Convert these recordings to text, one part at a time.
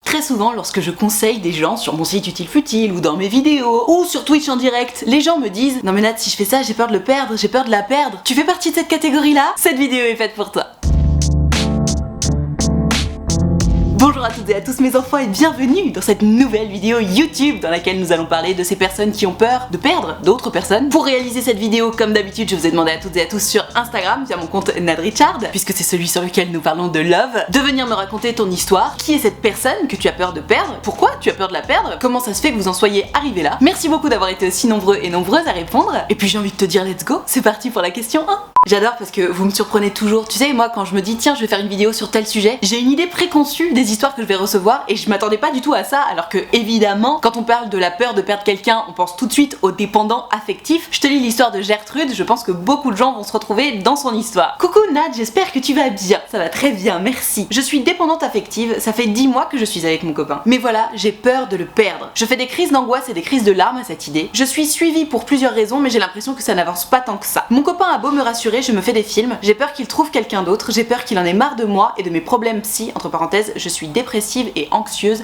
Très souvent, lorsque je conseille des gens sur mon site Utile Futile ou dans mes vidéos ou sur Twitch en direct, les gens me disent non mais Nat, si je fais ça, j'ai peur de le perdre, j'ai peur de la perdre. Tu fais partie de cette catégorie-là? Cette vidéo est faite pour toi. Bonjour à toutes et à tous mes enfants et bienvenue dans cette nouvelle vidéo YouTube dans laquelle nous allons parler de ces personnes qui ont peur de perdre d'autres personnes. Pour réaliser cette vidéo, comme d'habitude, je vous ai demandé à toutes et à tous sur Instagram via mon compte NadRichard, puisque c'est celui sur lequel nous parlons de love, de venir me raconter ton histoire. Qui est cette personne que tu as peur de perdre? Pourquoi tu as peur de la perdre? Comment ça se fait que vous en soyez arrivés là? Merci beaucoup d'avoir été aussi nombreux et nombreuses à répondre. Et puis j'ai envie de te dire let's go, c'est parti pour la question 1. J'adore parce que vous me surprenez toujours. Tu sais, moi quand je me dis tiens je vais faire une vidéo sur tel sujet, j'ai une idée préconçue des histoires que je vais recevoir et je m'attendais pas du tout à ça, alors que évidemment quand on parle de la peur de perdre quelqu'un, on pense tout de suite aux dépendants affectifs. Je te lis l'histoire de Gertrude, je pense que beaucoup de gens vont se retrouver dans son histoire. Coucou Nad, j'espère que tu vas bien. Ça va très bien, merci. Je suis dépendante affective, ça fait 10 mois que je suis avec mon copain. Mais voilà, j'ai peur de le perdre. Je fais des crises d'angoisse et des crises de larmes à cette idée. Je suis suivie pour plusieurs raisons mais j'ai l'impression que ça n'avance pas tant que ça. Mon copain a beau me rassurer, je me fais des films, j'ai peur qu'il trouve quelqu'un d'autre, j'ai peur qu'il en ait marre de moi et de mes problèmes psy, entre parenthèses, je suis dépressive et anxieuse,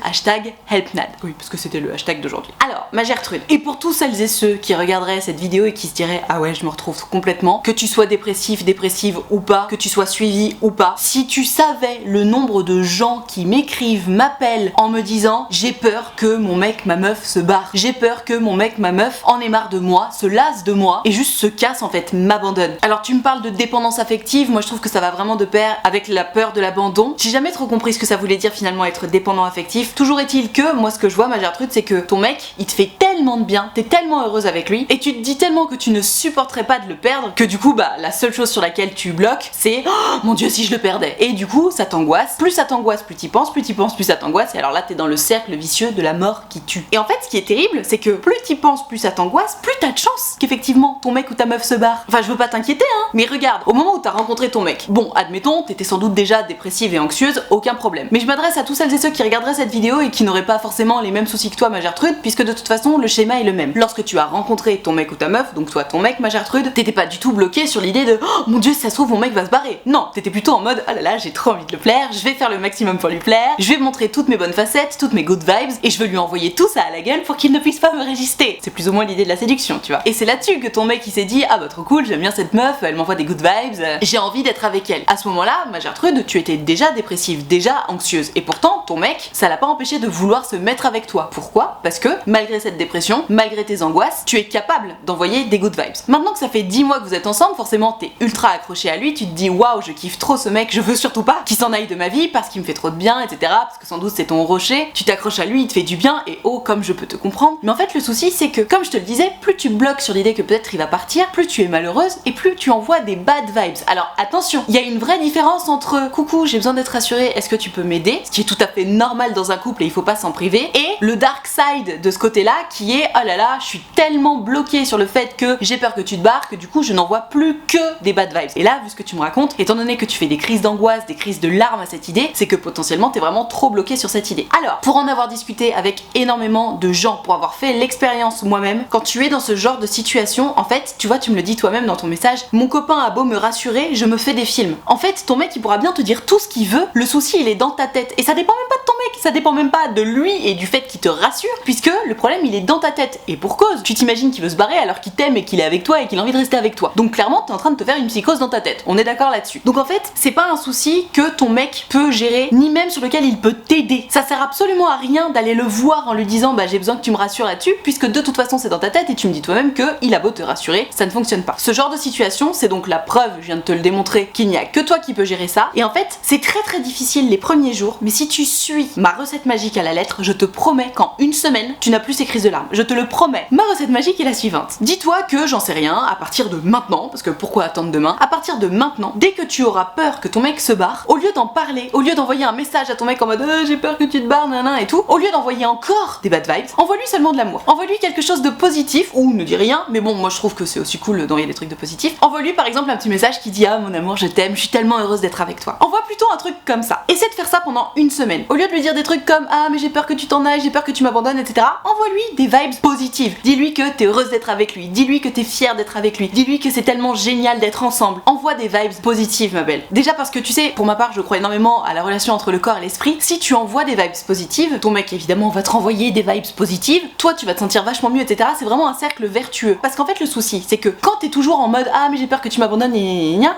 #HelpNad. Oui, parce que c'était le hashtag d'aujourd'hui. Alors, ma Gertrude, et pour tous celles et ceux qui regarderaient cette vidéo et qui se diraient ah ouais, je me retrouve complètement, que tu sois dépressif, dépressive ou pas, que tu sois suivi ou pas, si tu savais le nombre de gens qui m'écrivent, m'appellent en me disant j'ai peur que mon mec, ma meuf se barre, j'ai peur que mon mec, ma meuf en ait marre de moi, se lasse de moi et juste se casse en fait, m'abandonne. Alors tu me parles de dépendance affective, moi je trouve que ça va vraiment de pair avec la peur de l'abandon. J'ai jamais trop compris ce que ça voulait dire finalement être dépendant affectif. Toujours est-il que moi ce que je vois ma Gertrude c'est que ton mec il te fait tellement de bien, t'es tellement heureuse avec lui et tu te dis tellement que tu ne supporterais pas de le perdre que du coup bah la seule chose sur laquelle tu bloques c'est oh, mon dieu si je le perdais, et du coup ça t'angoisse, plus ça t'angoisse plus t'y penses, plus t'y penses plus ça t'angoisse et alors là t'es dans le cercle vicieux de la mort qui tue. Et en fait ce qui est terrible c'est que plus t'y penses plus ça t'angoisse, plus t'as de chance qu'effectivement ton mec ou ta meuf se barre. Enfin je veux pas t'inquiéter hein, mais regarde, au moment où t'as rencontré ton mec, bon admettons t'étais sans doute déjà dépressive et anxieuse, aucun problème, mais je m'adresse à tous celles et ceux qui regarderaient cette vidéo et qui n'auraient pas forcément les mêmes soucis que toi ma Gertrude, puisque de toute façon le schéma est le même. Lorsque tu as rencontré ton mec ou ta meuf, donc toi ton mec ma Gertrude, t'étais pas du tout bloqué sur l'idée de oh mon dieu si ça se trouve mon mec va se barrer. Non, t'étais plutôt en mode oh là là j'ai trop envie de le plaire, je vais faire le maximum pour lui plaire, je vais montrer toutes mes bonnes facettes, toutes mes good vibes et je veux lui envoyer tout ça à la gueule pour qu'il ne puisse pas me résister. C'est plus ou moins l'idée de la séduction tu vois. Et c'est là-dessus que ton mec il s'est dit ah bah trop cool, j'aime bien cette meuf, elle m'envoie des good vibes, j'ai envie d'être avec elle. À ce moment-là, ma Gertrude, tu étais déjà dépressive, déjà anxieuse et pourtant ton mec, ça l'a pas empêché de vouloir se mettre avec toi. Pourquoi? Parce que malgré cette dépression, malgré tes angoisses, tu es capable d'envoyer des good vibes. Maintenant que ça fait 10 mois que vous êtes ensemble, forcément t'es ultra accroché à lui, tu te dis waouh je kiffe trop ce mec, je veux surtout pas qu'il s'en aille de ma vie parce qu'il me fait trop de bien, etc. Parce que sans doute c'est ton rocher, tu t'accroches à lui, il te fait du bien et oh comme je peux te comprendre. Mais en fait le souci c'est que comme je te le disais, plus tu bloques sur l'idée que peut-être il va partir, plus tu es malheureuse et plus tu envoies des bad vibes. Alors attention, il y a une vraie différence entre coucou j'ai besoin d'être rassurée, est-ce que tu peux m'aider, ce qui est tout à fait normal dans un couple et il faut pas s'en priver, et le dark side de ce côté là qui est oh là là je suis tellement bloquée sur le fait que j'ai peur que tu te barres que du coup je n'envoie plus que des bad vibes. Et là vu ce que tu me racontes, étant donné que tu fais des crises d'angoisse, des crises de larmes à cette idée, c'est que potentiellement t'es vraiment trop bloqué sur cette idée. Alors pour en avoir discuté avec énormément de gens, pour avoir fait l'expérience moi-même, quand tu es dans ce genre de situation, en fait tu vois tu me le dis toi-même dans ton message, mon copain a beau me rassurer, je me fais des films. En fait ton mec il pourra bien te dire tout ce qu'il veut, le souci il est dans ta tête et ça dépend même pas de ton mec, ça dépend même pas de lui et du fait qu'il te rassure, puisque le problème il est dans ta tête et pour cause, tu t'imagines qu'il veut se barrer alors qu'il t'aime et qu'il est avec toi et qu'il a envie de rester avec toi. Donc clairement t'es en train de te faire une psychose dans ta tête, on est d'accord là-dessus. Donc en fait c'est pas un souci que ton mec peut gérer, ni même sur lequel il peut t'aider. Ça sert absolument à rien d'aller le voir en lui disant bah j'ai besoin que tu me rassures là-dessus, puisque de toute façon c'est dans ta tête et tu me dis toi-même que il a beau te rassurer, ça ne fonctionne pas. Ce genre de situation c'est donc la preuve, je viens de te le démontrer, qu'il n'y a que toi qui peux gérer ça. Et en fait c'est très difficile les premiers jours, mais si tu suis ma recette magique à la lettre, je te promets qu'en une semaine tu n'as plus ces crises de larmes, je te le promets. Ma recette magique est la suivante, dis-toi que j'en sais rien, à partir de maintenant, parce que pourquoi attendre demain, à partir de maintenant, dès que tu auras peur que ton mec se barre, au lieu d'en parler, au lieu d'envoyer un message à ton mec en mode j'ai peur que tu te barres nanana et tout, au lieu d'envoyer encore des bad vibes, envoie-lui seulement de l'amour, envoie-lui quelque chose de positif, ou ne dis rien, mais bon moi je trouve que c'est aussi cool d'envoyer des trucs de positif. Envoie-lui par exemple un petit message qui dit ah mon amour je t'aime, je suis tellement heureuse d'être avec toi. Envoie plutôt un truc comme ça, essaie de faire ça pendant une semaine, au lieu de lui dire des trucs comme ah mais j'ai peur que tu t'en ailles, j'ai peur que tu m'abandonnes, etc. Envoie-lui des vibes positives. Dis-lui que t'es heureuse d'être avec lui, dis-lui que t'es fière d'être avec lui, dis-lui que c'est tellement génial d'être ensemble. Envoie des vibes positives, ma belle. Déjà parce que tu sais, pour ma part, je crois énormément à la relation entre le corps et l'esprit. Si tu envoies des vibes positives, ton mec évidemment va te renvoyer des vibes positives, toi tu vas te sentir vachement mieux, etc. C'est vraiment un cercle vertueux. Parce qu'en fait, le souci, c'est que quand t'es toujours en mode ah mais j'ai peur que tu m'abandonnes,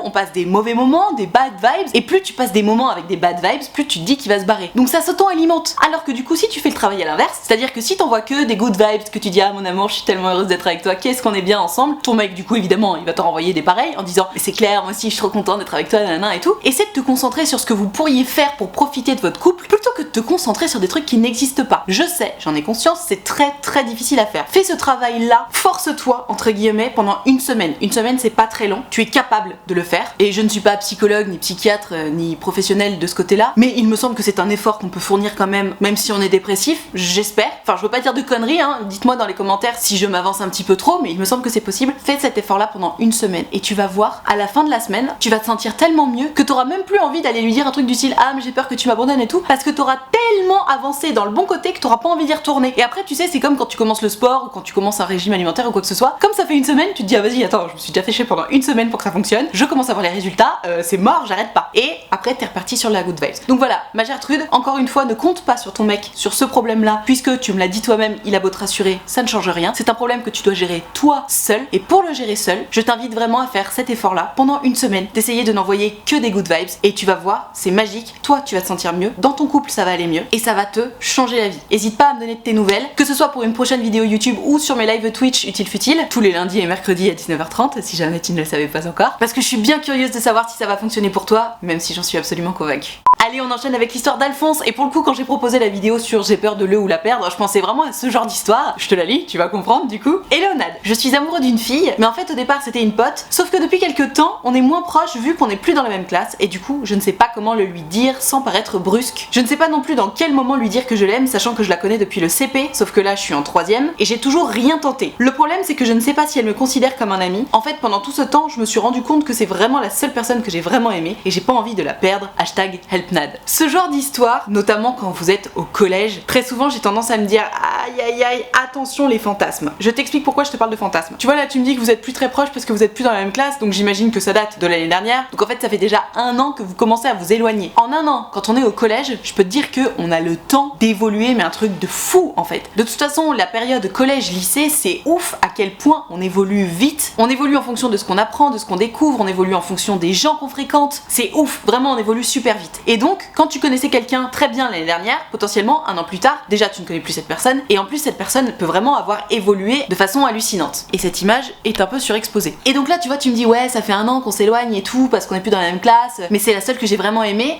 on passe des mauvais moments, des bad vibes, et plus tu passes des moments avec des bad vibes, plus tu te dis qu'il va se barrer. Donc ça s'auto-alimente. Alors que du coup, si tu fais le travail à l'inverse, c'est-à-dire que si t'envoies que des good vibes, que tu dis ah mon amour, je suis tellement heureuse d'être avec toi, qu'est-ce qu'on est bien ensemble, ton mec du coup évidemment il va t'en renvoyer des pareils en disant mais c'est clair, moi aussi je suis trop content d'être avec toi, nanana et tout. Essaie de te concentrer sur ce que vous pourriez faire pour profiter de votre couple plutôt que de te concentrer sur des trucs qui n'existent pas. Je sais, j'en ai conscience, c'est très difficile à faire. Fais ce travail là, force-toi entre guillemets pendant une semaine. Une semaine c'est pas très long, tu es capable de le faire et je ne suis pas psychologue ni psychiatre ni professionnel de ce côté-là, mais il me semble que c'est un effort qu'on peut fournir quand même si on est dépressif, j'espère. Enfin je veux pas dire de conneries, hein. Dites-moi dans les commentaires si je m'avance un petit peu trop, mais il me semble que c'est possible. Fais cet effort là pendant une semaine et tu vas voir, à la fin de la semaine, tu vas te sentir tellement mieux que t'auras même plus envie d'aller lui dire un truc du style ah mais j'ai peur que tu m'abandonnes et tout, parce que t'auras tellement avancé dans le bon côté que t'auras pas envie d'y retourner. Et après tu sais c'est comme quand tu commences le sport ou quand tu commences un régime alimentaire ou quoi que ce soit, comme ça fait une semaine tu te dis ah vas-y attends je me suis déjà fait chier pendant une semaine pour que ça fonctionne, je commence à voir les résultats, c'est mort, j'arrête pas. Et après t'es reparti sur la good vibes. Donc voilà, ma Gertrude, encore une fois ne compte pas sur ton mec sur ce problème là, puisque tu me l'as dit toi-même, il a beau te rassurer, ça ne change rien. C'est un problème que tu dois gérer toi seul, et pour le gérer seul, je t'invite vraiment à faire cet effort là pendant une semaine, d'essayer de n'envoyer que des good vibes, et tu vas voir, c'est magique, toi tu vas te sentir mieux, dans ton couple ça va aller mieux, et ça va te changer la vie. Hésite pas à me donner de tes nouvelles, que ce soit pour une prochaine vidéo YouTube ou sur mes lives Twitch utile futile, tous les lundis et mercredis à 19h30, si jamais tu ne le savais pas encore, parce que je suis bien curieuse de savoir si ça va fonctionner pour toi, même si j'en suis absolument convaincue. Allez, on enchaîne avec l'histoire d'Alphonse, et pour le coup quand j'ai proposé la vidéo sur j'ai peur de le ou la perdre, je pensais vraiment à ce genre d'histoire. Je te la lis, tu vas comprendre du coup. Léonade, je suis amoureux d'une fille, mais en fait au départ c'était une pote, sauf que depuis quelques temps on est moins proches vu qu'on n'est plus dans la même classe, et du coup je ne sais pas comment le lui dire sans paraître brusque. Je ne sais pas non plus dans quel moment lui dire que je l'aime, sachant que je la connais depuis le CP, sauf que là je suis en 3ème, et j'ai toujours rien tenté. Le problème c'est que je ne sais pas si elle me considère comme un ami. En fait pendant tout ce temps je me suis rendu compte que c'est vraiment la seule personne que j'ai vraiment aimée, et j'ai pas envie de la perdre, hashtag helpnad. Ce genre d'histoire, notamment quand vous êtes au collège, très souvent j'ai tendance à me dire aïe aïe aïe, attention les fantasmes. Je t'explique pourquoi je te parle de fantasmes. Tu vois là tu me dis que vous êtes plus très proches parce que vous êtes plus dans la même classe, donc j'imagine que ça date de l'année dernière. Donc en fait ça fait déjà 1 an que vous commencez à vous éloigner. En 1 an, quand on est au collège, je peux te dire que on a le temps d'évoluer, mais un truc de fou en fait. De toute façon la période collège-lycée c'est ouf à quel point on évolue vite. On évolue en fonction de ce qu'on apprend, de ce qu'on découvre, on évolue en fonction des gens qu'on fréquente. C'est ouf, vraiment on évolue super vite. Et donc quand tu connaissais quelqu'un très bien l'année dernière, potentiellement 1 an plus tard, déjà tu ne connais plus cette personne, et en plus cette personne peut vraiment avoir évolué de façon hallucinante. Et cette image est un peu surexposée. Et donc là tu vois tu me dis ouais ça fait 1 an qu'on s'éloigne et tout parce qu'on est plus dans la même classe, mais c'est la seule que j'ai vraiment aimée.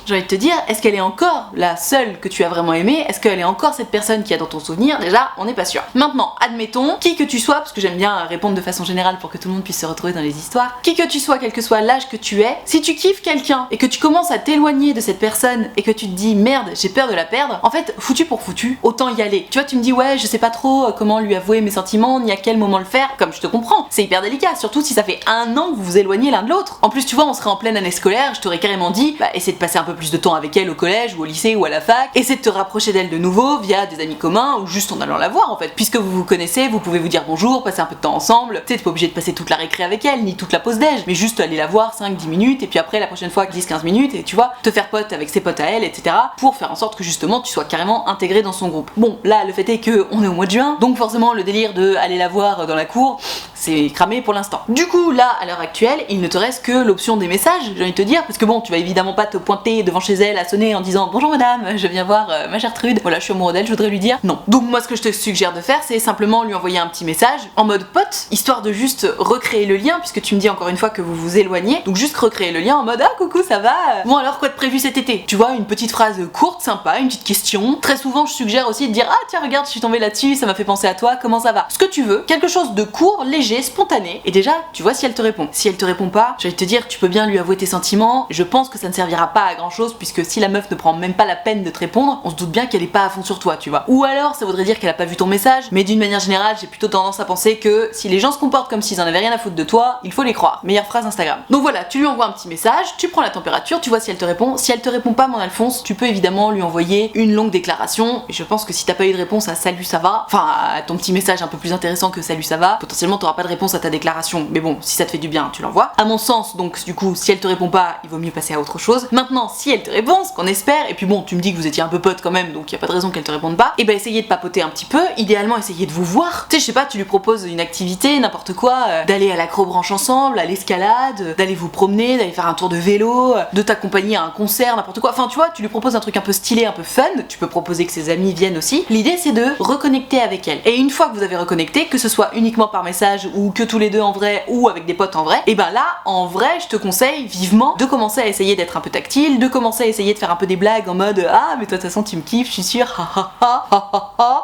J'ai envie de te dire, est-ce qu'elle est encore la seule que tu as vraiment aimée? Est-ce qu'elle est encore cette personne qui a dans ton souvenir? Déjà on n'est pas sûr. Maintenant admettons, qui que tu sois, parce que j'aime bien répondre de façon générale pour que tout le monde puisse se retrouver dans les histoires, qui que tu sois, quel que soit l'âge que tu es, si tu kiffes quelqu'un et que tu commences à t'éloigner de cette personne et que tu te dis merde j'ai peur de la perdre, en fait foutu pour foutu, autant y aller. Tu vois tu me dis ouais je sais pas trop comment lui avouer mes sentiments ni à quel moment le faire, comme je te comprends, c'est hyper délicat, surtout si ça fait 1 an que vous vous éloignez l'un de l'autre. En plus tu vois on serait en pleine année scolaire, je t'aurais carrément dit bah essaie de passer un peu plus de temps avec elle au collège ou au lycée ou à la fac, essaie de te rapprocher d'elle de nouveau via des amis communs ou juste en allant la voir en fait, puisque vous vous connaissez, vous pouvez vous dire bonjour, passer un peu de temps ensemble, tu sais t'es pas obligé de passer toute la récré avec elle ni toute la pause déj, mais juste aller la voir 5-10 minutes et puis après la prochaine fois 10-15 minutes et tu vois te faire pote avec ses potes à elle, etc. pour faire en sorte que justement tu sois carrément intégré dans son groupe. Bon là le fait est que on est au mois de juin, donc forcément le délire de aller la voir dans la cour c'est cramé pour l'instant. Du coup là à l'heure actuelle il ne te reste que l'option des messages, j'ai envie de te dire, parce que bon tu vas évidemment pas te pointer devant chez elle à sonner en disant bonjour madame je viens voir ma Gertrude, voilà je suis amoureux d'elle, je voudrais lui dire non. Donc moi ce que je te suggère de faire c'est simplement lui envoyer un petit message en mode pote, histoire de juste recréer le lien, puisque tu me dis encore une fois que vous vous éloignez, donc juste recréer le lien en mode ah coucou ça va, bon alors quoi de prévu cet été, tu vois, une petite phrase courte, sympa, une petite question. Très souvent je suggère aussi de dire ah tiens regarde je suis tombée là-dessus, ça m'a fait penser à toi, comment ça va, ce que tu veux, quelque chose de court, léger, léger, spontané, et déjà, tu vois si elle te répond. Si elle te répond pas, j'allais te dire, tu peux bien lui avouer tes sentiments. Je pense que ça ne servira pas à grand chose, puisque si la meuf ne prend même pas la peine de te répondre, on se doute bien qu'elle est pas à fond sur toi, tu vois. Ou alors, ça voudrait dire qu'elle a pas vu ton message, mais d'une manière générale, j'ai plutôt tendance à penser que si les gens se comportent comme s'ils en avaient rien à foutre de toi, il faut les croire. Meilleure phrase Instagram. Donc voilà, tu lui envoies un petit message, tu prends la température, tu vois si elle te répond. Si elle te répond pas, mon Alphonse, tu peux évidemment lui envoyer une longue déclaration. Et je pense que si t'as pas eu de réponse à salut ça va, enfin à ton petit message un peu plus intéressant que salut ça va, potentiellement t'auras pas de réponse à ta déclaration. Mais bon, si ça te fait du bien, tu l'envoies. À mon sens, donc du coup, si elle te répond pas, il vaut mieux passer à autre chose. Maintenant, si elle te répond, ce qu'on espère, et puis bon, tu me dis que vous étiez un peu potes quand même, donc y a pas de raison qu'elle te réponde pas, et bah essayez de papoter un petit peu, idéalement essayez de vous voir. Tu sais, je sais pas, tu lui proposes une activité, n'importe quoi, d'aller à l'acrobranche ensemble, à l'escalade, d'aller vous promener, d'aller faire un tour de vélo, de t'accompagner à un concert, n'importe quoi. Enfin, tu vois, tu lui proposes un truc un peu stylé, un peu fun. Tu peux proposer que ses amis viennent aussi. L'idée, c'est de reconnecter avec elle. Et une fois que vous avez reconnecté, que ce soit uniquement par message ou que tous les deux en vrai ou avec des potes en vrai, et ben là, en vrai, je te conseille vivement de commencer à essayer d'être un peu tactile, de commencer à essayer de faire un peu des blagues en mode ah, mais toi, de toute façon, tu me kiffes, je suis sûre,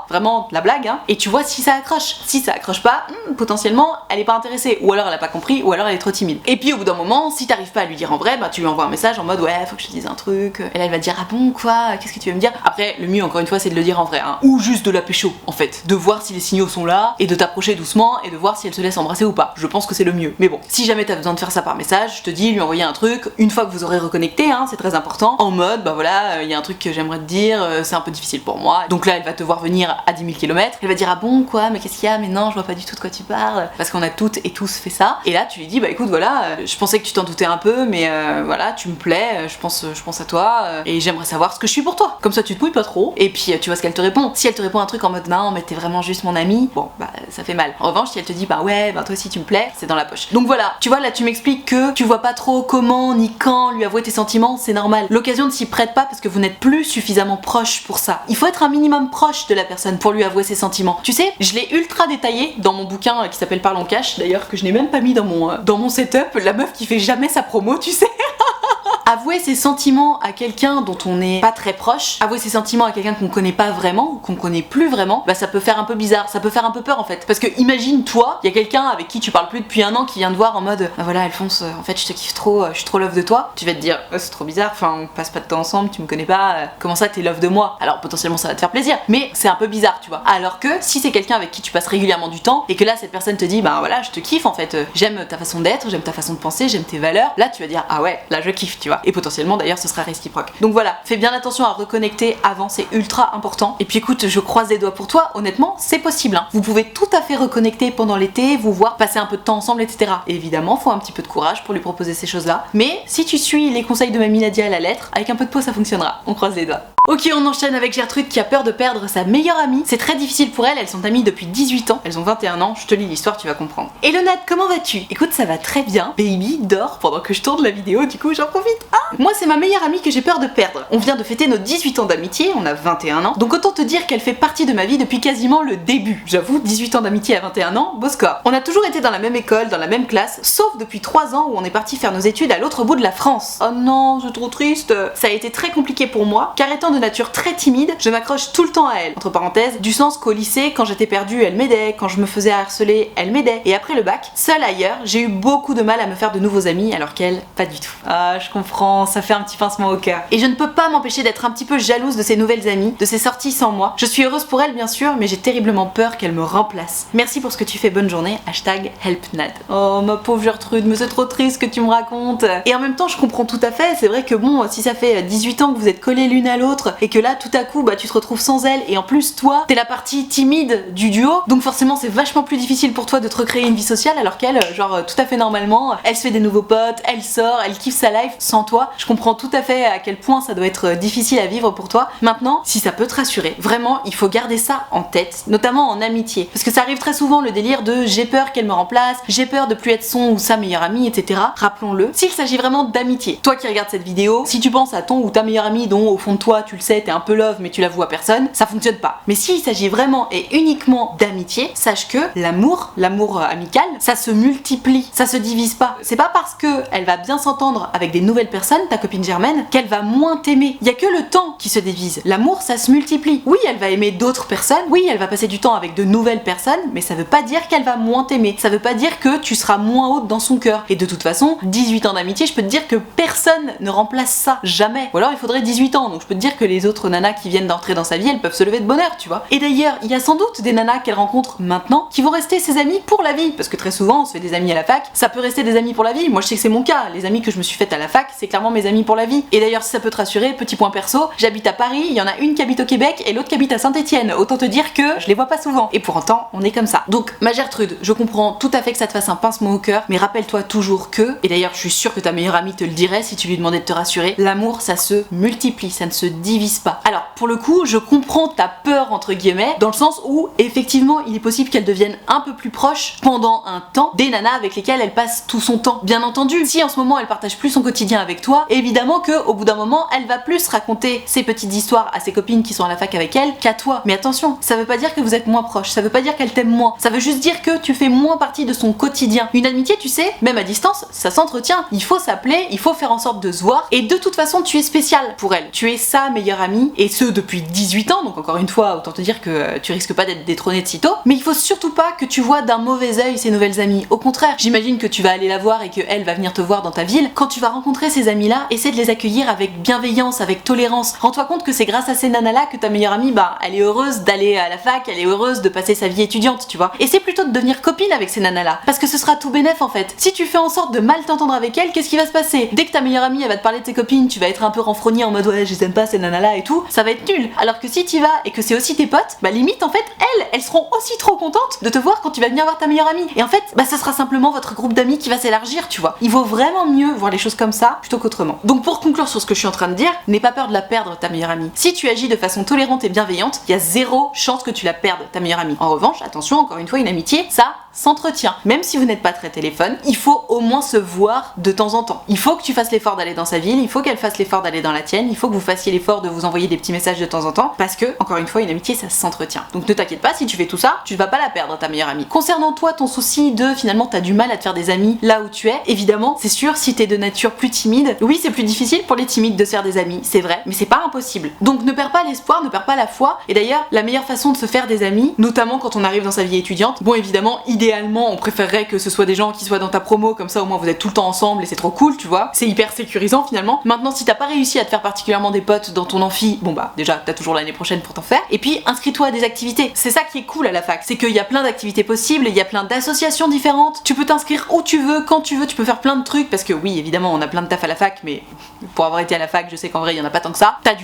vraiment la blague, hein. Et tu vois si ça accroche. Si ça accroche pas, potentiellement, elle est pas intéressée. Ou alors elle a pas compris, ou alors elle est trop timide. Et puis au bout d'un moment, si t'arrives pas à lui dire en vrai, bah tu lui envoies un message en mode ouais, faut que je te dise un truc. Et là, elle va te dire ah bon, quoi, qu'est-ce que tu veux me dire? Après, le mieux, encore une fois, c'est de le dire en vrai, hein. Ou juste de la pécho, en fait. De voir si les signaux sont là, et de t'approcher doucement, et de voir si elle se laisse embrasser ou pas. Je pense que c'est le mieux. Mais bon, si jamais t'as besoin de faire ça par message, je te dis, lui envoyer un truc, une fois que vous aurez reconnecté, hein, c'est très important, en mode, bah voilà, y a un truc que j'aimerais te dire, c'est un peu difficile pour moi. Donc là, elle va te voir venir à 10 000 km, elle va dire ah bon, quoi, mais qu'est-ce qu'il y a? Mais non, je vois pas du tout de quoi tu parles. Parce qu'on a toutes et tous fait ça. Et là, tu lui dis, bah écoute, voilà, je pensais que tu t'en doutais un peu, mais voilà, tu me plais, je pense à toi, et j'aimerais savoir ce que je suis pour toi. Comme ça, tu te mouilles pas trop, et puis tu vois ce qu'elle te répond. Si elle te répond un truc en mode non, mais t'es vraiment juste mon ami, bon, bah ça fait mal. En revanche, si elle te dit, bah ouais, bah toi aussi tu me plais, c'est dans la poche. Donc voilà, tu vois, là tu m'expliques que tu vois pas trop comment ni quand lui avouer tes sentiments, c'est normal. L'occasion ne s'y prête pas parce que vous n'êtes plus suffisamment proche pour ça. Il faut être un minimum proche de la personne pour lui avouer ses sentiments. Tu sais, je l'ai ultra détaillé dans mon bouquin qui s'appelle Parlons Cash, d'ailleurs, que je n'ai même pas mis dans mon setup, la meuf qui fait jamais sa promo, tu sais. Avouer ses sentiments à quelqu'un dont on n'est pas très proche, avouer ses sentiments à quelqu'un qu'on connaît pas vraiment, ou qu'on connaît plus vraiment, bah ça peut faire un peu bizarre, ça peut faire un peu peur en fait. Parce que imagine toi, il y a quelqu'un avec qui tu parles plus depuis un an qui vient te voir en mode ah voilà Alphonse, en fait je te kiffe trop, je suis trop love de toi. Tu vas te dire oh, c'est trop bizarre, enfin on passe pas de temps ensemble, tu me connais pas, comment ça t'es love de moi? Alors potentiellement ça va te faire plaisir, mais c'est un peu bizarre tu vois. Alors que si c'est quelqu'un avec qui tu passes régulièrement du temps et que là cette personne te dit bah voilà je te kiffe en fait, j'aime ta façon d'être, j'aime ta façon de penser, j'aime tes valeurs, là tu vas dire ah ouais là je kiffe tu vois. Et potentiellement d'ailleurs ce sera réciproque. Donc voilà, fais bien attention à reconnecter avant, c'est ultra important. Et puis écoute, je croise les doigts pour toi, honnêtement, c'est possible. Hein. Vous pouvez tout à fait reconnecter pendant l'été, vous voir passer un peu de temps ensemble, etc. Et évidemment, faut un petit peu de courage pour lui proposer ces choses-là. Mais si tu suis les conseils de Mamie Nadia à la lettre, avec un peu de peau ça fonctionnera. On croise les doigts. Ok, on enchaîne avec Gertrude qui a peur de perdre sa meilleure amie. C'est très difficile pour elle, elles sont amies depuis 18 ans. Elles ont 21 ans, je te lis l'histoire, tu vas comprendre. Hello Nat, comment vas-tu? Écoute, ça va très bien. Baby dort pendant que je tourne la vidéo, du coup j'en profite. Ah, moi c'est ma meilleure amie que j'ai peur de perdre. On vient de fêter nos 18 ans d'amitié, on a 21 ans. Donc autant te dire qu'elle fait partie de ma vie depuis quasiment le début. J'avoue, 18 ans d'amitié à 21 ans, beau score. On a toujours été dans la même école, dans la même classe, sauf depuis 3 ans où on est parti faire nos études à l'autre bout de la France. Oh non, c'est trop triste. Ça a été très compliqué pour moi, car étant de nature très timide, je m'accroche tout le temps à elle. Entre parenthèses, du sens qu'au lycée, quand j'étais perdue, elle m'aidait, quand je me faisais harceler, elle m'aidait. Et après le bac, seule ailleurs, j'ai eu beaucoup de mal à me faire de nouveaux amis, alors qu'elle, pas du tout. Ah, je comprends, ça fait un petit pincement au cœur. Et je ne peux pas m'empêcher d'être un petit peu jalouse de ses nouvelles amies, de ses sorties sans moi. Je suis heureuse pour elle, bien sûr, mais j'ai terriblement peur qu'elle me remplace. Merci pour ce que tu fais, bonne journée. #HelpNad. Oh, ma pauvre Gertrude, mais c'est trop triste ce que tu me racontes. Et en même temps, je comprends tout à fait. C'est vrai que bon, si ça fait 18 ans que vous êtes collés l'une à l'autre, et que là, tout à coup, bah, tu te retrouves sans elle, et en plus, toi, t'es la partie timide du duo, donc forcément, c'est vachement plus difficile pour toi de te recréer une vie sociale, alors qu'elle, genre, tout à fait normalement, elle se fait des nouveaux potes, elle sort, elle kiffe sa life sans toi. Je comprends tout à fait à quel point ça doit être difficile à vivre pour toi. Maintenant, si ça peut te rassurer, vraiment, il faut garder ça en tête, notamment en amitié. Parce que ça arrive très souvent le délire de j'ai peur qu'elle me remplace, j'ai peur de plus être son ou sa meilleure amie, etc. Rappelons-le, s'il s'agit vraiment d'amitié. Toi qui regardes cette vidéo, si tu penses à ton ou ta meilleure amie dont au fond de toi tu le sais, t'es un peu love mais tu l'avoues à personne, ça fonctionne pas. Mais s'il s'agit vraiment et uniquement d'amitié, sache que l'amour amical, ça se multiplie, ça se divise pas. C'est pas parce que elle va bien s'entendre avec des nouvelles personnes, ta copine Germaine, qu'elle va moins t'aimer. Il y a que le temps qui se divise. L'amour, ça se multiplie. Oui, elle va aimer d'autres personnes, oui, elle va passer du temps avec de nouvelles personnes, mais ça veut pas dire qu'elle va moins t'aimer. Ça veut pas dire que tu seras moins haute dans son cœur. Et de toute façon, 18 ans d'amitié, je peux te dire que personne ne remplace ça, jamais. Ou alors il faudrait 18 ans, donc je peux te dire que les autres nanas qui viennent d'entrer dans sa vie, elles peuvent se lever de bonheur, tu vois. Et d'ailleurs, il y a sans doute des nanas qu'elle rencontre maintenant qui vont rester ses amies pour la vie, parce que très souvent on se fait des amis à la fac, ça peut rester des amis pour la vie. Moi je sais que c'est mon cas, les amis que je me suis faites à la fac, c'est clairement mes amis pour la vie. Et d'ailleurs si ça peut te rassurer, petit point perso, j'habite à Paris, il y en a une qui habite au Québec et l'autre qui habite à Saint-Étienne. Autant te dire que je les vois pas souvent. Et pour autant, on est comme ça. Donc ma Gertrude, je comprends tout à fait que ça te fasse un pincement au cœur, mais rappelle-toi toujours que, et d'ailleurs je suis sûre que ta meilleure amie te le dirait si tu lui demandais de te rassurer, l'amour ça se multiplie, ça ne se divise pas. Alors pour le coup, je comprends ta peur entre guillemets, dans le sens où effectivement il est possible qu'elle devienne un peu plus proche pendant un temps des nanas avec lesquelles elle passe tout son temps. Bien entendu, si en ce moment elle partage plus son quotidien avec toi, évidemment que au bout d'un moment elle va plus raconter ses petites histoires à ses copines qui sont à la fac avec elle qu'à toi. Mais attention, ça veut pas dire que vous êtes moins proches, ça veut pas dire qu'elle t'aime moins, ça veut juste dire que tu fais moins partie de son quotidien. Une amitié, tu sais, même à distance, ça s'entretient. Il faut s'appeler, il faut faire en sorte de se voir, et de toute façon tu es spécial pour elle. Tu es sa meilleure amie, et ce depuis 18 ans, donc encore une fois, autant te dire que tu risques pas d'être détrôné de sitôt. Mais il faut surtout pas que tu vois d'un mauvais œil ces nouvelles amies. Au contraire, j'imagine que tu vas aller la voir et que elle va venir te voir dans ta ville. Quand tu vas rencontrer ces amis-là, essaie de les accueillir avec bienveillance, avec tolérance. Rends-toi compte que c'est grâce à ces nanas-là que ta meilleure amie, elle est heureuse d'aller à la fac, elle est heureuse de passer sa vie étudiante, tu vois. Essaie plutôt de devenir copine avec ces nanas-là, parce que ce sera tout bénef en fait. Si tu fais en sorte de mal t'entendre avec elle, qu'est-ce qui va se passer? Dès que ta meilleure amie elle va te parler de ses copines, tu vas être un peu renfrogné en mode ouais, je les aime pas ces nanas-là et tout, ça va être nul. Alors que si t'y vas et que c'est aussi tes potes, limite en fait elles seront aussi trop contentes de te voir quand tu vas venir voir ta meilleure amie. Et en fait, ça sera simplement votre groupe d'amis qui va s'élargir, tu vois. Il vaut vraiment mieux voir les choses comme ça plutôt qu'autrement. Donc pour conclure sur ce que je suis en train de dire, n'aie pas peur de la perdre ta meilleure amie. Si tu agis de façon tolérante et bienveillante, il y a zéro chance que tu la perdes ta meilleure amie. En revanche, attention, encore une fois, une amitié, ça s'entretient. Même si vous n'êtes pas très téléphone, il faut au moins se voir de temps en temps. Il faut que tu fasses l'effort d'aller dans sa ville, il faut qu'elle fasse l'effort d'aller dans la tienne, il faut que vous fassiez l'effort de vous envoyer des petits messages de temps en temps, parce que, encore une fois, une amitié, ça s'entretient. Donc ne t'inquiète pas, si tu fais tout ça, tu ne vas pas la perdre, ta meilleure amie. Concernant toi, ton souci de, finalement, t'as du mal à te faire des amis là où tu es, évidemment, c'est sûr, si t'es de nature plus timide, oui, c'est plus difficile pour les timides de se faire des amis, c'est vrai, mais c'est pas impossible. Donc ne perds pas l'espoir, ne perds pas la foi, et d'ailleurs, la meilleure façon de se faire des amis, notamment quand on arrive dans sa vie étudiante, bon, évidemment, idéalement, on préférerait que ce soit des gens qui soient dans ta promo, comme ça au moins vous êtes tout le temps ensemble et c'est trop cool, tu vois. C'est hyper sécurisant finalement. Maintenant, si t'as pas réussi à te faire particulièrement des potes dans ton amphi, bon déjà t'as toujours l'année prochaine pour t'en faire. Et puis inscris-toi à des activités. C'est ça qui est cool à la fac, c'est qu'il y a plein d'activités possibles, il y a plein d'associations différentes. Tu peux t'inscrire où tu veux, quand tu veux, tu peux faire plein de trucs parce que oui, évidemment, on a plein de taf à la fac, mais pour avoir été à la fac, je sais qu'en vrai il y en a pas tant que ça. T'as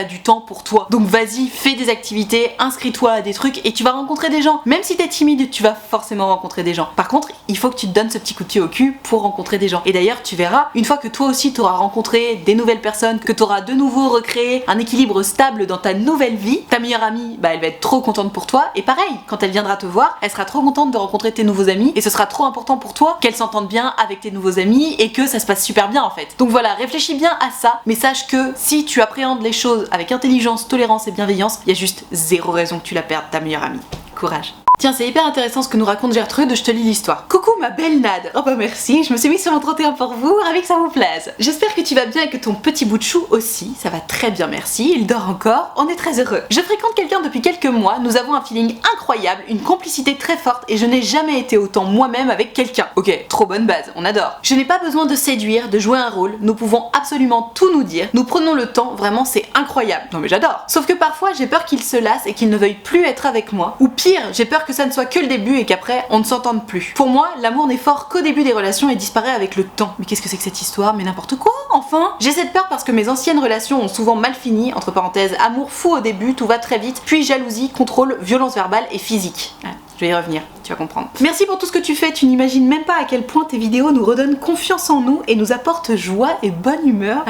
du temps pour toi. Donc vas-y, fais des activités, inscris-toi à des trucs et tu vas rencontrer des gens. Même si t'es timide, tu vas forcément rencontrer des gens. Par contre, il faut que tu te donnes ce petit coup de pied au cul pour rencontrer des gens. Et d'ailleurs, tu verras, une fois que toi aussi t'auras rencontré des nouvelles personnes, que t'auras de nouveau recréé un équilibre stable dans ta nouvelle vie, ta meilleure amie, elle va être trop contente pour toi. Et pareil, quand elle viendra te voir, elle sera trop contente de rencontrer tes nouveaux amis et ce sera trop important pour toi qu'elle s'entende bien avec tes nouveaux amis et que ça se passe super bien en fait. Donc voilà, réfléchis bien à ça, mais sache que si tu appréhendes les choses avec intelligence, tolérance et bienveillance, il y a juste zéro raison que tu la perdes, ta meilleure amie. Courage. Tiens, c'est hyper intéressant ce que nous raconte Gertrude, je te lis l'histoire. Coucou ma belle Nad. Oh merci, je me suis mise sur mon 31 pour vous, ravi que ça vous plaise. J'espère que tu vas bien et que ton petit bout de chou aussi, ça va très bien merci, il dort encore, on est très heureux. Je fréquente quelqu'un depuis quelques mois, nous avons un feeling incroyable, une complicité très forte et je n'ai jamais été autant moi-même avec quelqu'un. Ok, trop bonne base, on adore. Je n'ai pas besoin de séduire, de jouer un rôle, nous pouvons absolument tout nous dire, nous prenons le temps, vraiment c'est incroyable. Non mais j'adore. Sauf que parfois j'ai peur qu'il se lasse et qu'il ne veuille plus être avec moi, ou pire, j'ai peur que ça ne soit que le début et qu'après on ne s'entende plus. Pour moi, l'amour n'est fort qu'au début des relations et disparaît avec le temps. Mais qu'est-ce que c'est que cette histoire? Mais n'importe quoi, enfin. J'ai cette peur parce que mes anciennes relations ont souvent mal fini, entre parenthèses, amour fou au début, tout va très vite, puis jalousie, contrôle, violence verbale et physique. Ouais, je vais y revenir. tu vas comprendre. Merci pour tout ce que tu fais, tu n'imagines même pas à quel point tes vidéos nous redonnent confiance en nous et nous apportent joie et bonne humeur.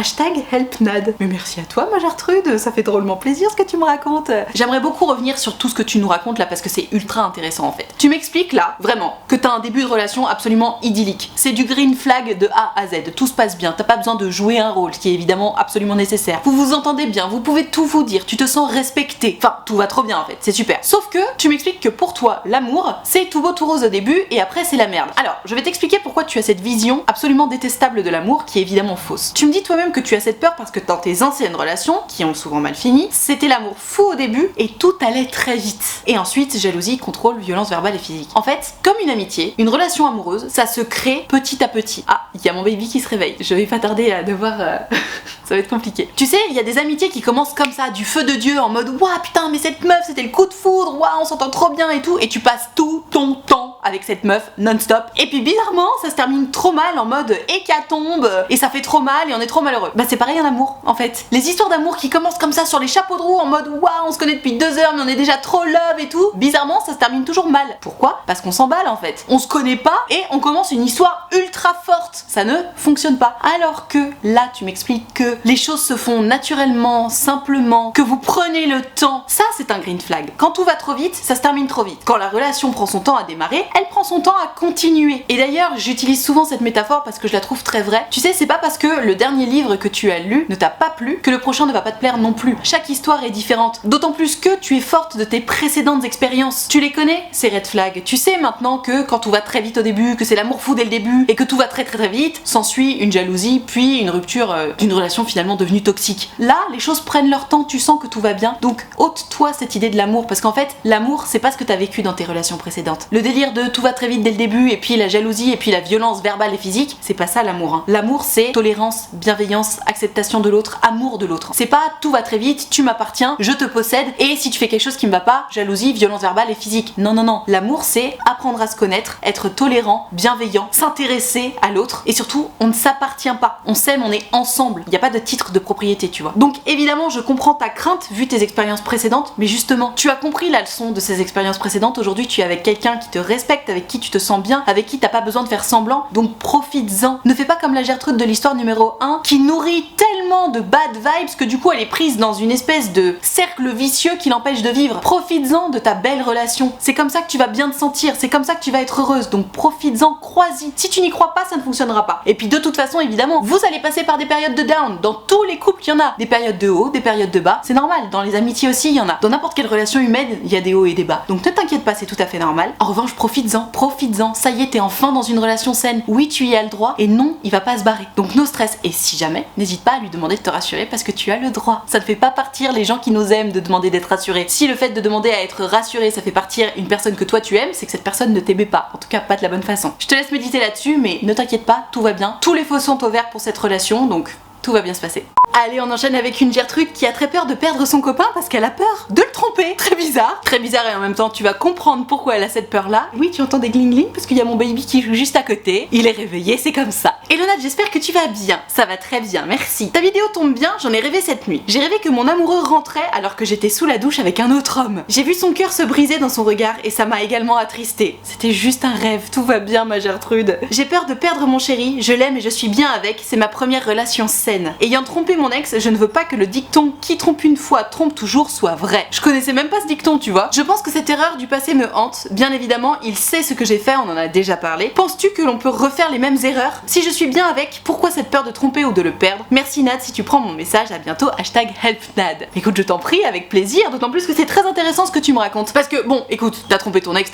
#HelpNad. Mais merci à toi ma Gertrude, ça fait drôlement plaisir ce que tu me racontes. J'aimerais beaucoup revenir sur tout ce que tu nous racontes là parce que c'est ultra intéressant en fait. Tu m'expliques là, vraiment, que t'as un début de relation absolument idyllique. C'est du green flag de A à Z, tout se passe bien, t'as pas besoin de jouer un rôle, ce qui est évidemment absolument nécessaire. Vous vous entendez bien, vous pouvez tout vous dire, tu te sens respecté. Enfin, tout va trop bien en fait, c'est super. Sauf que tu m'expliques que pour toi, l'amour, c'est tout beau tout rose au début et après c'est la merde. Alors, je vais t'expliquer pourquoi tu as cette vision absolument détestable de l'amour qui est évidemment fausse. Tu me dis toi-même que tu as cette peur parce que dans tes anciennes relations, qui ont souvent mal fini, c'était l'amour fou au début et tout allait très vite. Et ensuite, jalousie, contrôle, violence verbale et physique. En fait, comme une amitié, une relation amoureuse, ça se crée petit à petit. Ah, il y a mon baby qui se réveille. Je vais pas tarder à devoir... ça va être compliqué. Tu sais, il y a des amitiés qui commencent comme ça, du feu de Dieu, en mode « Ouah, putain, mais cette meuf, c'était le coup de foudre, ouah, on s'entend trop bien et tout », et tu passes tout ton temps avec cette meuf non-stop. Et puis bizarrement, ça se termine trop mal en mode hécatombe, et ça fait trop mal et on est trop malheureux. Bah c'est pareil en amour, en fait. Les histoires d'amour qui commencent comme ça sur les chapeaux de roue, en mode « Ouah, on se connaît depuis 2 heures, mais on est déjà trop love et tout », bizarrement, ça se termine toujours mal. Pourquoi? Parce qu'on s'emballe en fait. On se connaît pas et on commence une histoire ultra forte. Ça ne fonctionne pas. Alors que là, tu m'expliques que les choses se font naturellement, simplement, que vous prenez le temps. Ça, c'est un green flag. Quand tout va trop vite, ça se termine trop vite. Quand la relation prend son temps à démarrer, elle prend son temps à continuer. Et d'ailleurs, j'utilise souvent cette métaphore parce que je la trouve très vraie. Tu sais, c'est pas parce que le dernier livre que tu as lu ne t'a pas plu que le prochain ne va pas te plaire non plus. Chaque histoire est différente. D'autant plus que tu es forte de tes précédentes expériences. Tu les connais, ces red flags. Tu sais maintenant que quand tout va très vite au début, que c'est l'amour fou dès le début et que tout va très vite, s'ensuit une jalousie, puis une rupture d'une relation finalement devenue toxique. Là, les choses prennent leur temps, tu sens que tout va bien. Donc ôte-toi cette idée de l'amour parce qu'en fait, l'amour, c'est pas ce que t'as vécu dans tes relations précédentes. Le délire de tout va très vite dès le début et puis la jalousie et puis la violence verbale et physique, c'est pas ça l'amour. Hein. L'amour, c'est tolérance, bienveillance, acceptation de l'autre, amour de l'autre. C'est pas tout va très vite, tu m'appartiens, je te possède et si tu fais quelque chose qui me va pas, jalousie, violence verbale et physique. Non, non, non. L'amour, c'est apprendre à se connaître, être tolérant, bienveillant, s'intéresser à l'autre et surtout, on ne s'appartient pas. On s'aime, on est ensemble. Il n'y a pas de titre de propriété, tu vois. Donc évidemment, je comprends ta crainte vu tes expériences précédentes, mais justement, tu as compris la leçon de ces expériences précédentes. Aujourd'hui, tu es avec quelqu'un qui te respecte, avec qui tu te sens bien, avec qui t'as pas besoin de faire semblant. Donc profites-en. Ne fais pas comme la Gertrude de l'histoire numéro 1 qui nourrit tellement de bad vibes que du coup, elle est prise dans une espèce de cercle vicieux qui l'empêche de vivre. Profites-en de ta belle relation. C'est comme ça que tu vas bien te sentir, c'est comme ça que tu vas être heureuse. Donc profites-en, crois-y. Si tu n'y crois pas, ça ne fonctionnera pas. Et puis de toute façon, évidemment, vous allez passer par des périodes de down. Dans tous les couples, il y en a. Des périodes de haut, des périodes de bas. C'est normal. Dans les amitiés aussi, il y en a. Dans n'importe quelle relation humaine, il y a des hauts et des bas. Donc ne t'inquiète pas, c'est tout à fait normal. En revanche, profites-en, profites-en. Ça y est, t'es enfin dans une relation saine. Oui, tu y as le droit et non, il va pas se barrer. Donc no stress. Et si jamais, n'hésite pas à lui demander de te rassurer parce que tu as le droit. Ça ne fait pas partir les gens qui nous aiment de demander d'être rassurés. Si le fait de demander à être rassuré, ça fait partir une personne que toi tu aimes, c'est que cette personne ne t'aimait pas. En tout cas, pas de la bonne façon. Je te laisse méditer là-dessus, mais ne t'inquiète pas, tout va bien. Tous les feux sont au vert pour cette relation, donc tout va bien se passer. Allez, on enchaîne avec une Gertrude qui a très peur de perdre son copain parce qu'elle a peur de le tromper. Très bizarre et en même temps tu vas comprendre pourquoi elle a cette peur là. Oui, tu entends des gling-gling parce qu'il y a mon baby qui joue juste à côté. Il est réveillé, c'est comme ça. Elona, j'espère que tu vas bien. Ça va très bien, merci. Ta vidéo tombe bien, j'en ai rêvé cette nuit. J'ai rêvé que mon amoureux rentrait alors que j'étais sous la douche avec un autre homme. J'ai vu son cœur se briser dans son regard et ça m'a également attristée. C'était juste un rêve, tout va bien ma Gertrude. J'ai peur de perdre mon chéri, je l'aime et je suis bien avec, c'est ma première relation saine. Ayant trompé mon ex, je ne veux pas que le dicton qui trompe une fois trompe toujours soit vrai. Je connaissais même pas ce dicton, tu vois. Je pense que cette erreur du passé me hante. Bien évidemment, il sait ce que j'ai fait, on en a déjà parlé. Penses-tu que l'on peut refaire les mêmes erreurs? Si je suis bien avec, pourquoi cette peur de tromper ou de le perdre? Merci Nad si tu prends mon message, à bientôt, #HelpNad. Écoute, je t'en prie, avec plaisir, d'autant plus que c'est très intéressant ce que tu me racontes. Parce que bon, écoute, t'as trompé ton ex,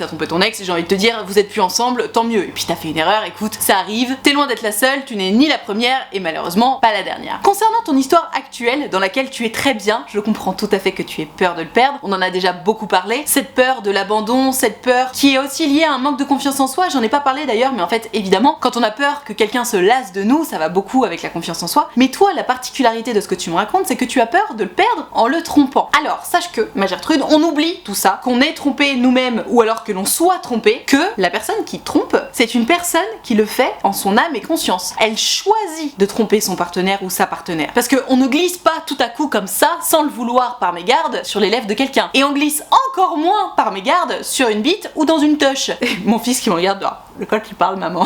j'ai envie de te dire, vous êtes plus ensemble, tant mieux. Et puis t'as fait une erreur, écoute, ça arrive, t'es loin d'être la seule, tu n'es ni la première et malheureusement pas la dernière. Concernant ton histoire actuelle, dans laquelle tu es très bien, je comprends tout à fait que tu aies peur de le perdre, on en a déjà beaucoup parlé, cette peur de l'abandon, cette peur qui est aussi liée à un manque de confiance en soi, j'en ai pas parlé d'ailleurs, mais en fait évidemment, quand on a peur que quelqu'un se lasse de nous, ça va beaucoup avec la confiance en soi, mais toi la particularité de ce que tu me racontes, c'est que tu as peur de le perdre en le trompant. Alors sache que, ma Gertrude, on oublie tout ça, qu'on est trompé nous-mêmes ou alors que l'on soit trompé, que la personne qui trompe, c'est une personne qui le fait en son âme et conscience. Elle choisit de tromper son partenaire ou sa partenaire. Parce Parce qu'on ne glisse pas tout à coup comme ça, sans le vouloir par mégarde, sur les lèvres de quelqu'un. Et on glisse encore moins par mégarde sur une bite ou dans une touche. Mon fils qui me regarde, le col qui parle, maman.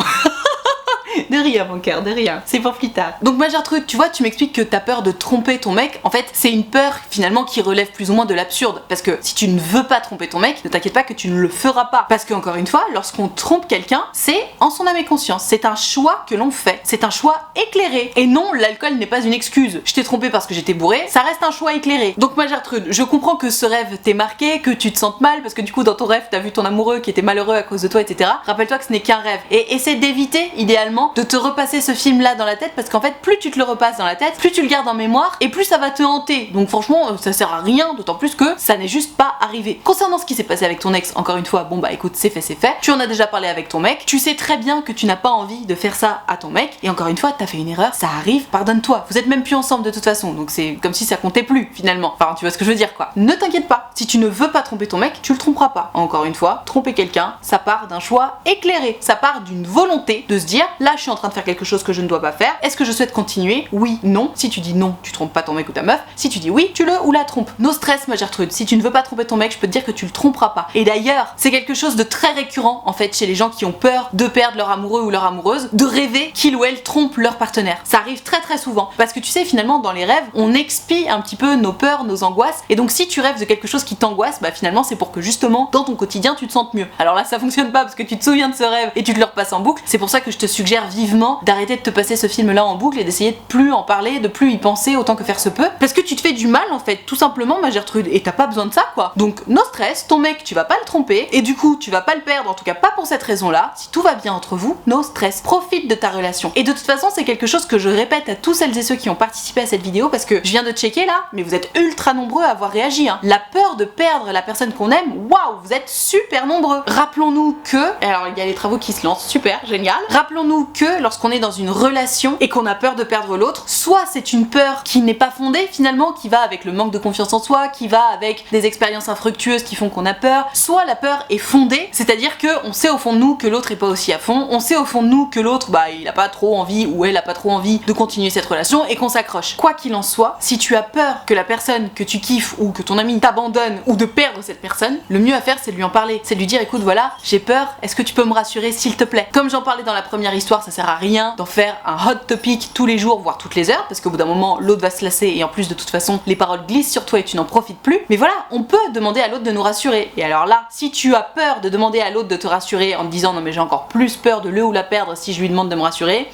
De rien mon cœur, de rien, c'est pour plus tard. Donc moi Gertrude, tu vois, tu m'expliques que t'as peur de tromper ton mec. En fait, c'est une peur finalement qui relève plus ou moins de l'absurde. Parce que si tu ne veux pas tromper ton mec, ne t'inquiète pas que tu ne le feras pas. Parce que encore une fois, lorsqu'on trompe quelqu'un, c'est en son âme et conscience. C'est un choix que l'on fait. C'est un choix éclairé. Et non, l'alcool n'est pas une excuse. Je t'ai trompé parce que j'étais bourré, ça reste un choix éclairé. Donc moi Gertrude, je comprends que ce rêve t'ait marqué, que tu te sentes mal, parce que du coup dans ton rêve, t'as vu ton amoureux qui était malheureux à cause de toi, etc. Rappelle-toi que ce n'est qu'un rêve. Et essaie d'éviter, idéalement, de te repasser ce film là dans la tête, parce qu'en fait plus tu te le repasses dans la tête, plus tu le gardes en mémoire et plus ça va te hanter. Donc franchement ça sert à rien, d'autant plus que ça n'est juste pas arrivé. Concernant ce qui s'est passé avec ton ex, encore une fois, bon bah écoute, c'est fait, tu en as déjà parlé avec ton mec, tu sais très bien que tu n'as pas envie de faire ça à ton mec, et encore une fois t'as fait une erreur, ça arrive, pardonne-toi. Vous êtes même plus ensemble de toute façon, donc c'est comme si ça comptait plus finalement. Enfin tu vois ce que je veux dire quoi. Ne t'inquiète pas, si tu ne veux pas tromper ton mec, tu le tromperas pas. Encore une fois, tromper quelqu'un, ça part d'un choix éclairé, ça part d'une volonté de se dire là je suis en train de faire quelque chose que je ne dois pas faire. Est-ce que je souhaite continuer? Oui, non. Si tu dis non, tu trompes pas ton mec ou ta meuf. Si tu dis oui, tu le ou la trompes. No stress, ma Gertrude. Si tu ne veux pas tromper ton mec, je peux te dire que tu le tromperas pas. Et d'ailleurs, c'est quelque chose de très récurrent en fait chez les gens qui ont peur de perdre leur amoureux ou leur amoureuse, de rêver qu'il ou elle trompe leur partenaire. Ça arrive très très souvent. Parce que tu sais, finalement, dans les rêves, on expie un petit peu nos peurs, nos angoisses. Et donc si tu rêves de quelque chose qui t'angoisse, bah finalement c'est pour que justement dans ton quotidien tu te sentes mieux. Alors là ça fonctionne pas parce que tu te souviens de ce rêve et tu te le repasses en boucle. C'est pour ça que je te suggère vivement d'arrêter de te passer ce film là en boucle et d'essayer de plus en parler, de plus y penser autant que faire se peut, parce que tu te fais du mal en fait, tout simplement ma Gertrude, et t'as pas besoin de ça quoi. Donc no stress, ton mec tu vas pas le tromper, et du coup tu vas pas le perdre, en tout cas pas pour cette raison là. Si tout va bien entre vous, no stress, profite de ta relation. Et de toute façon c'est quelque chose que je répète à tous celles et ceux qui ont participé à cette vidéo, parce que je viens de checker là, mais vous êtes ultra nombreux à avoir réagi hein. La peur de perdre la personne qu'on aime, waouh, vous êtes super nombreux. Rappelons-nous que, alors il y a les travaux qui se lancent, super, génial. Rappelons-nous que lorsqu'on est dans une relation et qu'on a peur de perdre l'autre, soit c'est une peur qui n'est pas fondée finalement, qui va avec le manque de confiance en soi, qui va avec des expériences infructueuses qui font qu'on a peur, soit la peur est fondée, c'est-à-dire que on sait au fond de nous que l'autre est pas aussi à fond, on sait au fond de nous que l'autre bah il a pas trop envie ou elle a pas trop envie de continuer cette relation et qu'on s'accroche. Quoi qu'il en soit, si tu as peur que la personne que tu kiffes ou que ton ami t'abandonne ou de perdre cette personne, le mieux à faire c'est de lui en parler, c'est de lui dire écoute voilà, j'ai peur, est-ce que tu peux me rassurer s'il te plaît. Comme j'en parlais dans la première histoire, ça sert à rien d'en faire un hot topic tous les jours voire toutes les heures, parce qu'au bout d'un moment l'autre va se lasser et en plus de toute façon les paroles glissent sur toi et tu n'en profites plus. Mais voilà, on peut demander à l'autre de nous rassurer. Et alors là, si tu as peur de demander à l'autre de te rassurer en te disant non mais j'ai encore plus peur de le ou la perdre si je lui demande de me rassurer,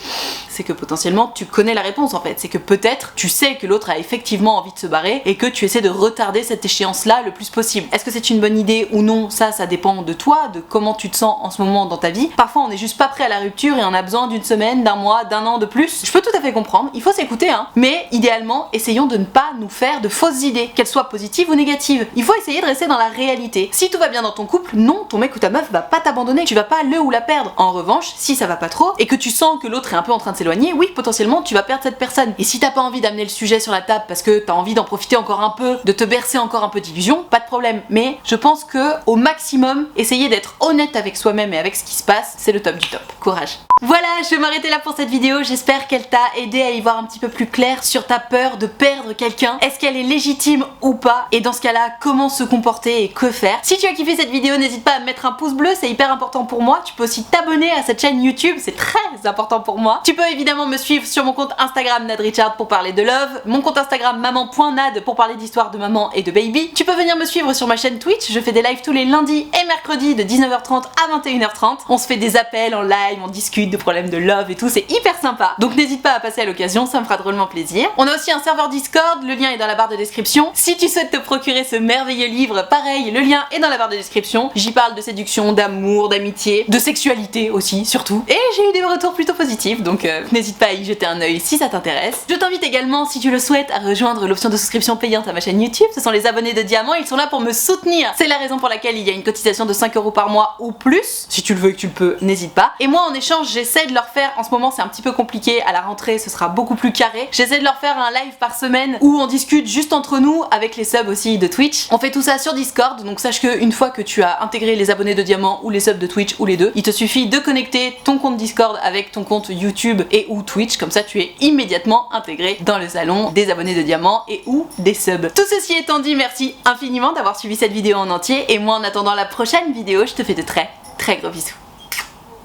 c'est que potentiellement tu connais la réponse en fait. C'est que peut-être tu sais que l'autre a effectivement envie de se barrer et que tu essaies de retarder cette échéance là le plus possible. Est-ce que c'est une bonne idée ou non? Ça dépend de toi, de comment tu te sens en ce moment dans ta vie. Parfois on n'est juste pas prêt à la rupture et on a besoin d'une semaine, d'un mois, d'un an de plus. Je peux tout à fait comprendre, il faut s'écouter hein. Mais idéalement, essayons de ne pas nous faire de fausses idées, qu'elles soient positives ou négatives. Il faut essayer de rester dans la réalité. Si tout va bien dans ton couple, non, ton mec ou ta meuf va pas t'abandonner, tu vas pas le ou la perdre. En revanche, si ça va pas trop et que tu sens que l'autre est un peu en train de s'éloigner, oui, potentiellement tu vas perdre cette personne. Et si t'as pas envie d'amener le sujet sur la table parce que t'as envie d'en profiter encore un peu, de te bercer encore un peu d'illusion, pas de problème. Mais je pense que au maximum, essayer d'être honnête avec soi-même et avec ce qui se passe, c'est le top du top. Courage. Voilà, je vais m'arrêter là pour cette vidéo, j'espère qu'elle t'a aidé à y voir un petit peu plus clair sur ta peur de perdre quelqu'un. Est-ce qu'elle est légitime ou pas? Et dans ce cas-là, comment se comporter et que faire? Si tu as kiffé cette vidéo, n'hésite pas à mettre un pouce bleu, c'est hyper important pour moi. Tu peux aussi t'abonner à cette chaîne YouTube, c'est très important pour moi. Tu peux évidemment me suivre sur mon compte Instagram NadRichard pour parler de love, mon compte Instagram maman.nad pour parler d'histoires de maman et de baby. Tu peux venir me suivre sur ma chaîne Twitch, je fais des lives tous les lundis et mercredis de 19h30 à 21h30. On se fait des appels en live, on discute de problèmes de love et tout, c'est hyper sympa. Donc n'hésite pas à passer à l'occasion, ça me fera drôlement plaisir. On a aussi un serveur Discord, le lien est dans la barre de description. Si tu souhaites te procurer ce merveilleux livre, pareil, le lien est dans la barre de description. J'y parle de séduction, d'amour, d'amitié, de sexualité aussi, surtout. Et j'ai eu des retours plutôt positifs, donc n'hésite pas à y jeter un œil si ça t'intéresse. Je t'invite également, si tu le souhaites, à rejoindre l'option de souscription payante à ma chaîne YouTube. Ce sont les abonnés de Diamant, ils sont là pour me soutenir. C'est la raison pour laquelle il y a une cotisation de 5 € par mois ou plus. Si tu le veux et que tu le peux, n'hésite pas. Et moi, en échange, j'essaie de leur faire, en ce moment c'est un petit peu compliqué, à la rentrée ce sera beaucoup plus carré, j'essaie de leur faire un live par semaine où on discute juste entre nous avec les subs aussi de Twitch. On fait tout ça sur Discord, donc sache qu'une fois que tu as intégré les abonnés de Diamant ou les subs de Twitch ou les deux, il te suffit de connecter ton compte Discord avec ton compte YouTube et ou Twitch, comme ça tu es immédiatement intégré dans le salon des abonnés de Diamant et ou des subs. Tout ceci étant dit, merci infiniment d'avoir suivi cette vidéo en entier et moi en attendant la prochaine vidéo, je te fais de très gros bisous.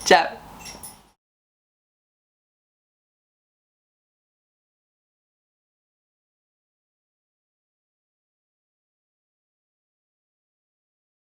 Ciao.